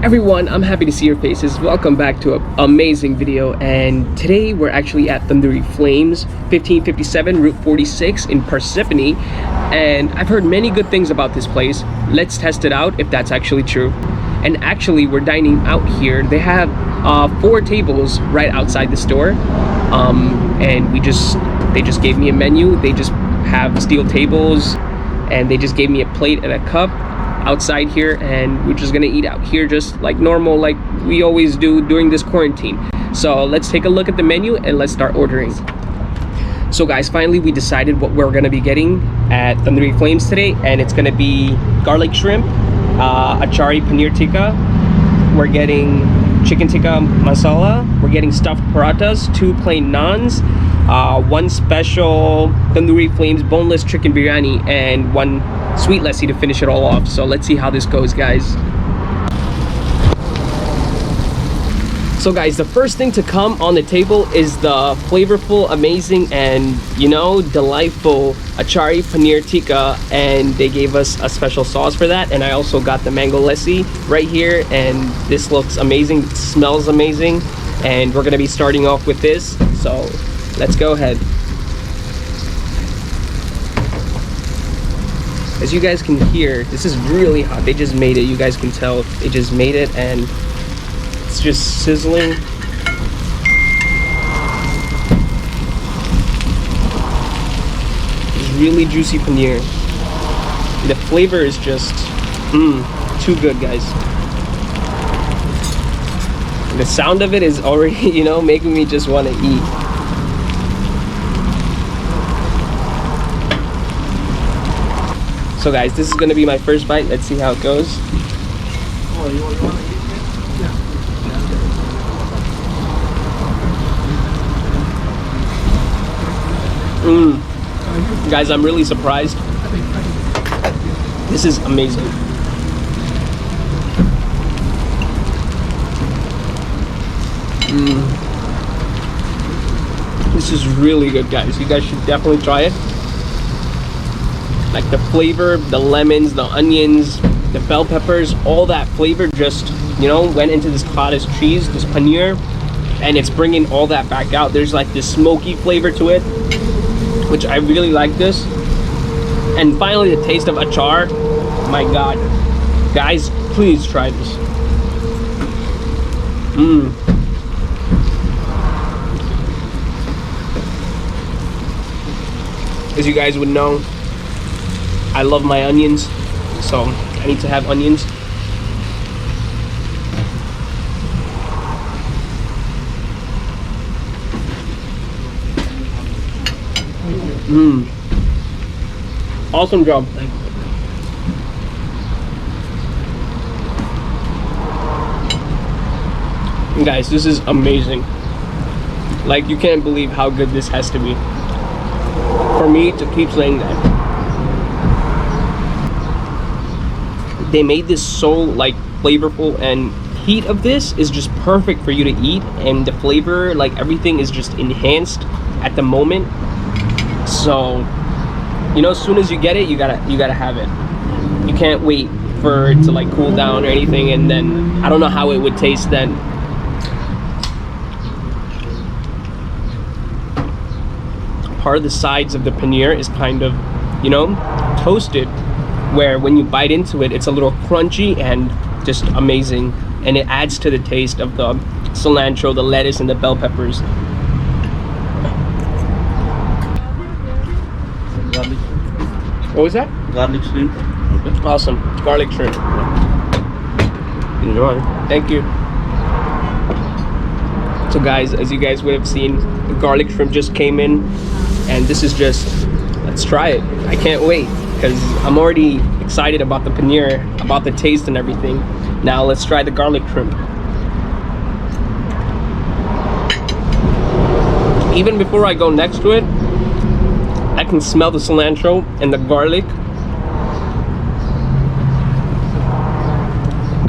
Everyone, I'm happy to see your faces. Welcome back to an amazing video, and today we're actually at Tandoori Flames, 1557 Route 46 in Parsippany, and I've heard many good things about this place. Let's test it out if that's actually true. And actually, we're dining out here. They have 4 tables right outside the store, and they just gave me a menu. They just have steel tables, and they just gave me a plate and a cup outside here, and we're just gonna eat out here just like normal, like we always do during this quarantine. So let's take a look at the menu and let's start ordering. So guys, finally we decided what we're gonna be getting at Tandoori Flames today, and it's gonna be garlic shrimp, achari paneer tikka, we're getting chicken tikka masala, we're getting stuffed parathas, 2 plain naans, 1 special Tandoori Flames boneless chicken biryani, and 1 sweet lassi to finish it all off. So let's see how this goes, guys. So guys, the first thing to come on the table is the flavorful, amazing, and delightful achari paneer tikka, and they gave us a special sauce for that. And I also got the mango lassi right here, and this looks amazing, it smells amazing, and we're gonna be starting off with this. So let's go ahead. As you guys can hear, this is really hot. They just made it. You guys can tell they just made it, and it's just sizzling. It's really juicy paneer. The flavor is just too good, guys. The sound of it is already, making me just want to eat. So guys, this is gonna be my first bite. Let's see how it goes. Guys, I'm really surprised. This is amazing. This is really good, guys. You guys should definitely try it. Like the flavor, the lemons, the onions, the bell peppers, all that flavor just, went into this cottage cheese, this paneer, and it's bringing all that back out. There's like this smoky flavor to it, which I really like this. And finally, the taste of achar. My God. Guys, please try this. As you guys would know, I love my onions, so I need to have onions. Awesome job. Guys, this is amazing. Like, you can't believe how good this has to be for me to keep saying that. They made this so like flavorful, and heat of this is just perfect for you to eat, and the flavor, like everything is just enhanced at the moment. So as soon as you get it, you gotta have it. You can't wait for it to like cool down or anything, and then I don't know how it would taste then. Part of the sides of the paneer is kind of toasted, where when you bite into it, it's a little crunchy and just amazing, and it adds to the taste of the cilantro, the lettuce, and the bell peppers. Garlic. What was that? Garlic shrimp. Okay. Awesome. Garlic shrimp. Enjoy. Thank you. So guys, as you guys would have seen, the garlic shrimp just came in, and this is just, let's try it. I can't wait, because I'm already excited about the paneer, about the taste and everything. Now let's try the garlic shrimp. Even before I go next to it, I can smell the cilantro and the garlic.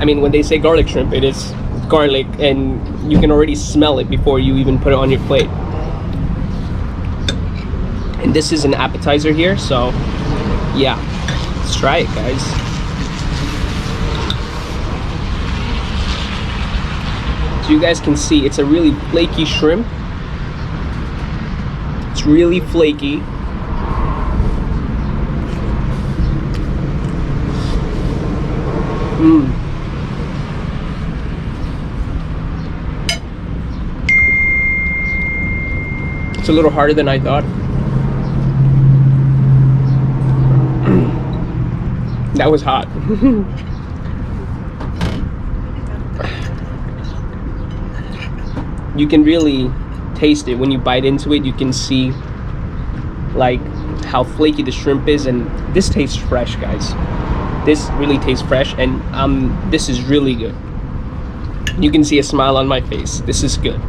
I mean, when they say garlic shrimp, it is garlic, and you can already smell it before you even put it on your plate. And this is an appetizer here, so yeah, let's try it, guys. So you guys can see it's a really flaky shrimp. It's really flaky. It's a little harder than I thought. That was hot. You can really taste it when you bite into it. You can see like how flaky the shrimp is, and this tastes fresh, guys. This really tastes fresh, and this is really good. You can see a smile on my face. This is good.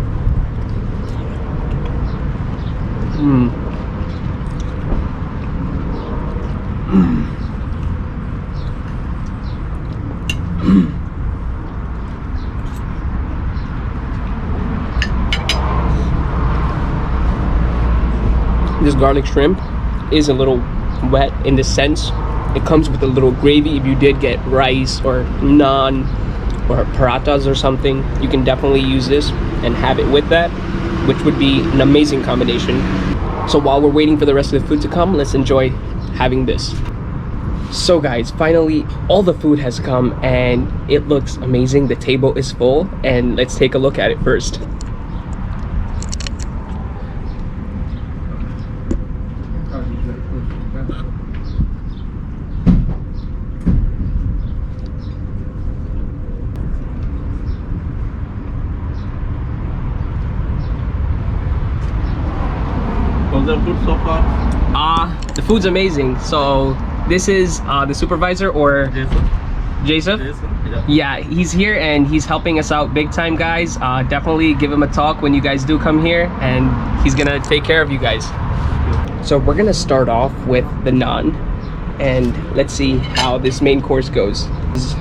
This garlic shrimp is a little wet in the sense it comes with a little gravy. If you did get rice or naan or parathas or something, you can definitely use this and have it with that, which would be an amazing combination. So while we're waiting for the rest of the food to come, let's enjoy having this. So guys, finally all the food has come and it looks amazing. The table is full, and let's take a look at it first. How's the food so far? The food's amazing. So this is the supervisor, or Jason? Jason? Yeah, he's here and he's helping us out big time, guys. Definitely give him a talk when you guys do come here, and he's gonna take care of you guys. So we're gonna start off with the naan, and let's see how this main course goes. This is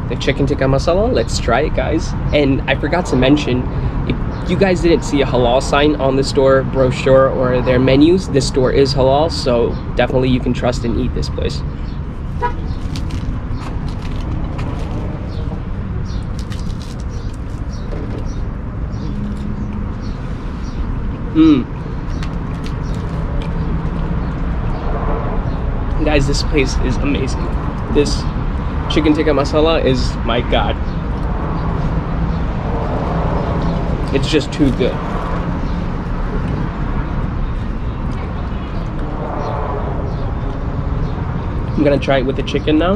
the chicken tikka masala. Let's try it, guys. And I forgot to mention, if you guys didn't see a halal sign on the store brochure or their menus, this store is halal, so definitely you can trust and eat this place. Guys, this place is amazing. This chicken tikka masala is, my god, it's just too good. I'm gonna try it with the chicken now.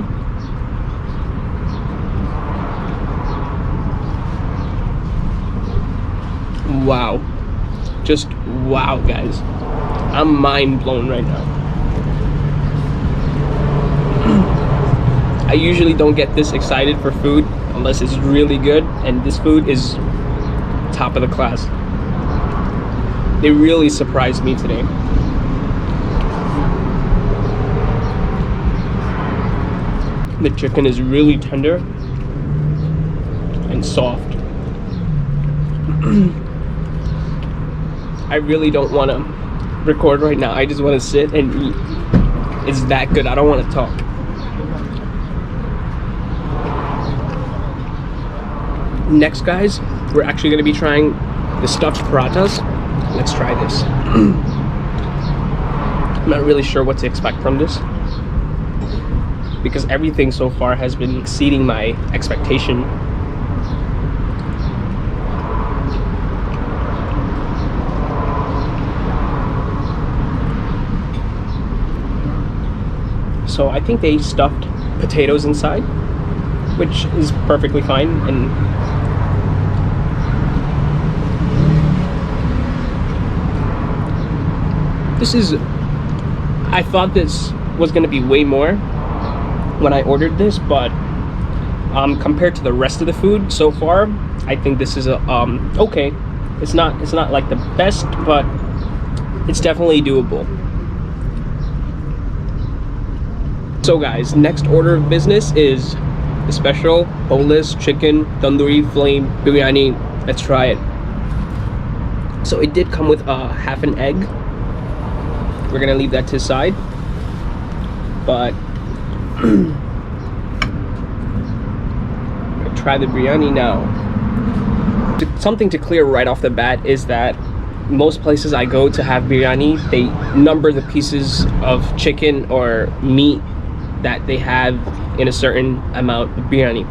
Wow, just wow, guys. I'm mind blown right now. I usually don't get this excited for food unless it's really good, and this food is top of the class. They really surprised me today. The chicken is really tender and soft. I really don't want to record right now. I just want to sit and eat. It's that good. I don't want to talk. Next, guys, we're actually going to be trying the stuffed parathas. Let's try this. I'm not really sure what to expect from this, because everything so far has been exceeding my expectation. So I think they stuffed potatoes inside, which is perfectly fine. And this is, I thought this was going to be way more when I ordered this, but compared to the rest of the food so far, I think this is okay. It's not like the best, but it's definitely doable. So guys, next order of business is the special boneless chicken Tandoori Flame biryani. Let's try it. So it did come with half an egg. We're gonna leave that to the side, but try the biryani now. Something to clear right off the bat is that most places I go to have biryani, they number the pieces of chicken or meat that they have in a certain amount of biryani.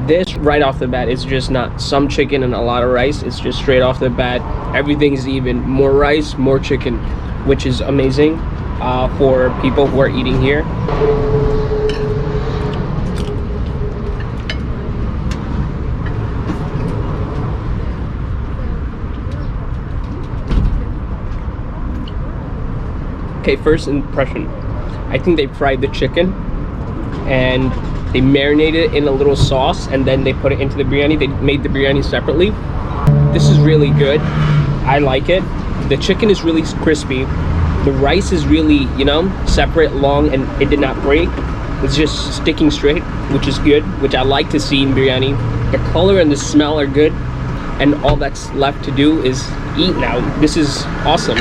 This right off the bat is just not some chicken and a lot of rice. It's just straight off the bat, everything's even, more rice, more chicken, which is amazing for people who are eating here. Okay, first impression, I think they fried the chicken and they marinated it in a little sauce and then they put it into the biryani. They made the biryani separately. This is really good. I like it. The chicken is really crispy. The rice is really, you know, separate, long, and it did not break. It's just sticking straight, which is good, which I like to see in biryani. The color and the smell are good, and all that's left to do is eat now. This is awesome.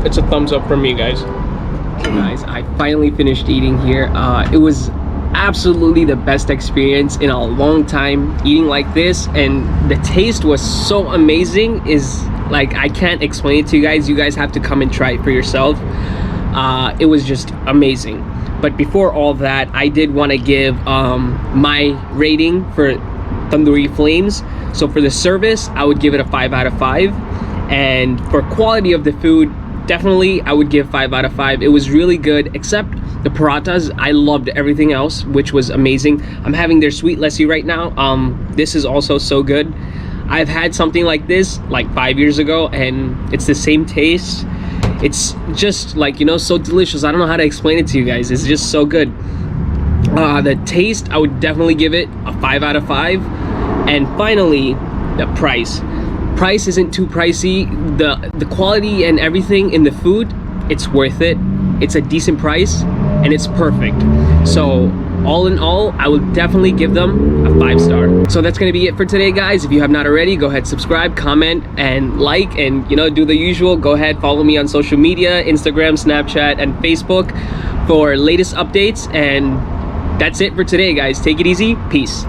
It's a thumbs up from me, guys. Okay, guys, I finally finished eating here. It was absolutely the best experience in a long time eating like this, and the taste was so amazing. Is like, I can't explain it to you guys. You guys have to come and try it for yourself. It was just amazing. But before all that, I did want to give my rating for Tandoori Flames. So for the service, I would give it a 5 out of 5, and for quality of the food, definitely I would give 5 out of 5. It was really good, except the parathas. I loved everything else, which was amazing. I'm having their sweet lassi right now. This is also so good. I've had something like this like 5 years ago, and it's the same taste. It's just like, you know, so delicious. I don't know how to explain it to you guys. It's just so good. The taste, I would definitely give it a 5 out of 5. And finally, the price. Price isn't too pricey. The quality and everything in the food, it's worth it. It's a decent price and it's perfect. So all in all, I would definitely give them a 5-star. So that's gonna be it for today, guys. If you have not already, go ahead, subscribe, comment, and like, and you know, do the usual. Go ahead, follow me on social media, Instagram, Snapchat, and Facebook for latest updates. And that's it for today, guys. Take it easy. Peace.